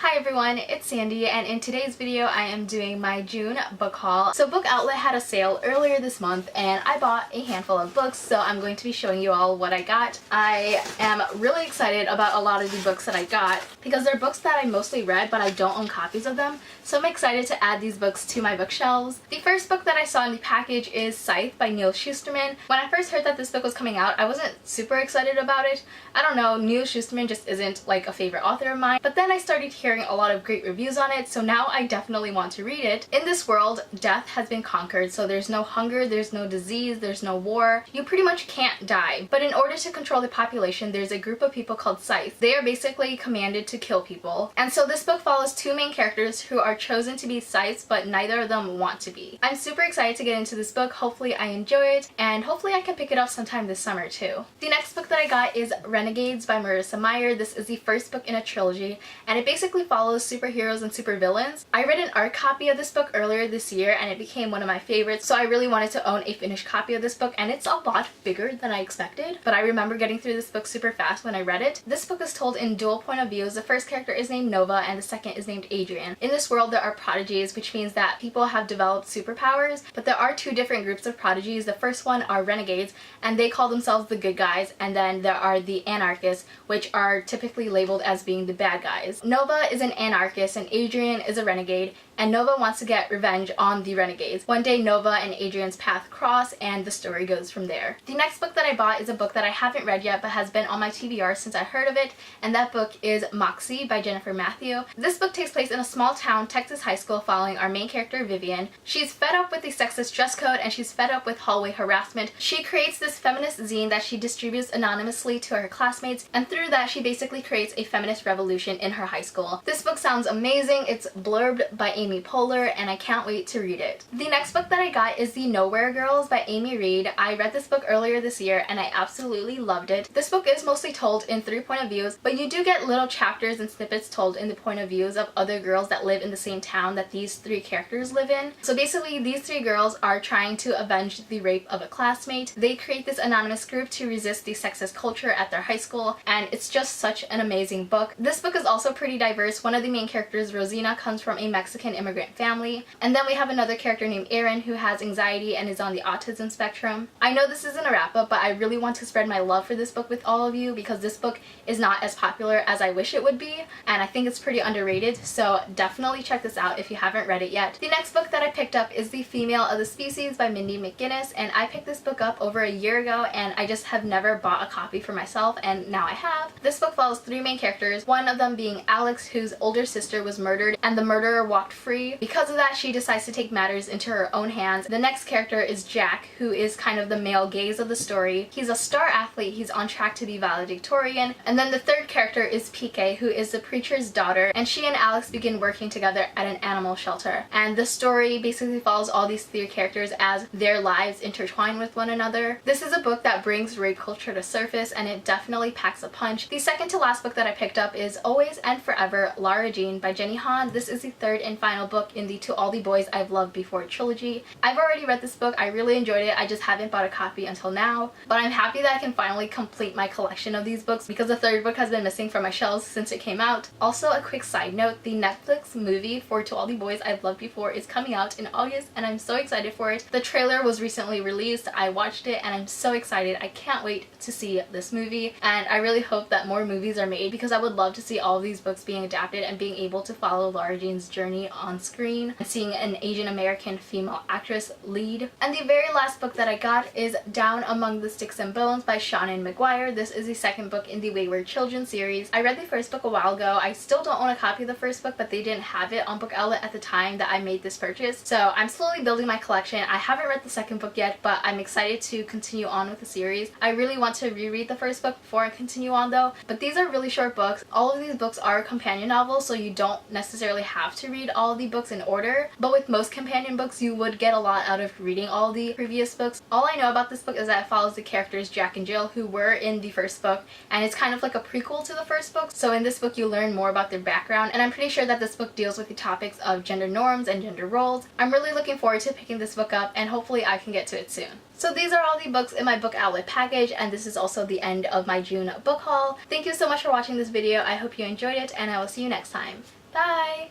Hi everyone, it's Sandy, and in today's video I am doing my June book haul. So BookOutlet had a sale earlier this month and I bought a handful of books, so I'm going to be showing you all what I got. I am really excited about a lot of the books that I got because they're books that I mostly read but I don't own copies of them, so I'm excited to add these books to my bookshelves. The first book that I saw in the package is Scythe by Neal Shusterman. When I first heard that this book was coming out, I wasn't super excited about it. I don't know, Neal Shusterman just isn't like a favorite author of mine, but then I started hearing a lot of great reviews on it, so now I definitely want to read it. In this world, death has been conquered, so there's no hunger, there's no disease, there's no war. You pretty much can't die. But in order to control the population, there's a group of people called Scythe. They are basically commanded to kill people. And so this book follows two main characters who are chosen to be Scythes, but neither of them want to be. I'm super excited to get into this book. Hopefully I enjoy it, and hopefully I can pick it up sometime this summer too. The next book that I got is Renegades by Marissa Meyer. This is the first book in a trilogy, and it basically follows superheroes and supervillains. I read an art copy of this book earlier this year and it became one of my favorites, so I really wanted to own a finished copy of this book, and it's a lot bigger than I expected, but I remember getting through this book super fast when I read it. This book is told in dual point of views. The first character is named Nova and the second is named Adrian. In this world there are prodigies, which means that people have developed superpowers, but there are two different groups of prodigies. The first one are Renegades, and they call themselves the good guys, and then there are the anarchists, which are typically labeled as being the bad guys. Nova is an anarchist and Adrian is a renegade, and Nova wants to get revenge on the Renegades. One day Nova and Adrian's path cross and the story goes from there. The next book that I bought is a book that I haven't read yet but has been on my TBR since I heard of it, and that book is Moxie by Mathieu. This book takes place in a small town Texas high school following our main character Vivian. She's fed up with the sexist dress code and she's fed up with hallway harassment. She creates this feminist zine that she distributes anonymously to her classmates, and through that she basically creates a feminist revolution in her high school. This book sounds amazing. It's blurbed by Amy Poehler and I can't wait to read it. The next book that I got is The Nowhere Girls by Amy Reed. I read this book earlier this year and I absolutely loved it. This book is mostly told in three point of views, but you do get little chapters and snippets told in the point of views of other girls that live in the same town that these three characters live in. So basically these three girls are trying to avenge the rape of a classmate. They create this anonymous group to resist the sexist culture at their high school, and it's just such an amazing book. This book is also pretty diverse. One of the main characters, Rosina, comes from a Mexican immigrant family, and then we have another character named Aaron who has anxiety and is on the autism spectrum. I know this isn't a wrap-up, but I really want to spread my love for this book with all of you because this book is not as popular as I wish it would be, and I think it's pretty underrated, so definitely check this out if you haven't read it yet. The next book that I picked up is The Female of the Species by Mindy McGinnis, and I picked this book up over a year ago and I just have never bought a copy for myself, and now I have. This book follows three main characters, one of them being Alex, whose older sister was murdered and the murderer walked free. Because of that, she decides to take matters into her own hands. The next character is Jack, who is kind of the male gaze of the story. He's a star athlete, he's on track to be valedictorian. And then the third character is PK, who is the preacher's daughter, and she and Alex begin working together at an animal shelter. And the story basically follows all these three characters as their lives intertwine with one another. This is a book that brings rape culture to surface, and it definitely packs a punch. The second to last book that I picked up is Always and Forever, Lara by Jenny Han. This is the third and final book in the To All the Boys I've Loved Before trilogy. I've already read this book, I really enjoyed it, I just haven't bought a copy until now, but I'm happy that I can finally complete my collection of these books because the third book has been missing from my shelves since it came out. Also, a quick side note, the Netflix movie for To All the Boys I've Loved Before is coming out in August and I'm so excited for it. The trailer was recently released, I watched it and I'm so excited. I can't wait to see this movie, and I really hope that more movies are made because I would love to see all of these books being adapted and being able to follow Lara Jean's journey on screen and seeing an Asian American female actress lead. And the very last book that I got is Down Among the Sticks and Bones by Seanan and McGuire. This is the second book in the Wayward Children series. I read the first book a while ago. I still don't own a copy of the first book, but they didn't have it on BookOutlet at the time that I made this purchase, so I'm slowly building my collection. I haven't read the second book yet, but I'm excited to continue on with the series. I really want to reread the first book before I continue on though, but these are really short books. All of these books are companion novels, so you don't necessarily have to read all of the books in order, but with most companion books you would get a lot out of reading all the previous books. All I know about this book is that it follows the characters Jack and Jill, who were in the first book, and it's kind of like a prequel to the first book, so in this book you learn more about their background, and I'm pretty sure that this book deals with the topics of gender norms and gender roles. I'm really looking forward to picking this book up and hopefully I can get to it soon. So these are all the books in my BookOutlet package, and this is also the end of my June book haul. Thank you so much for watching this video. I hope you enjoyed it, and I will see you next time. Bye!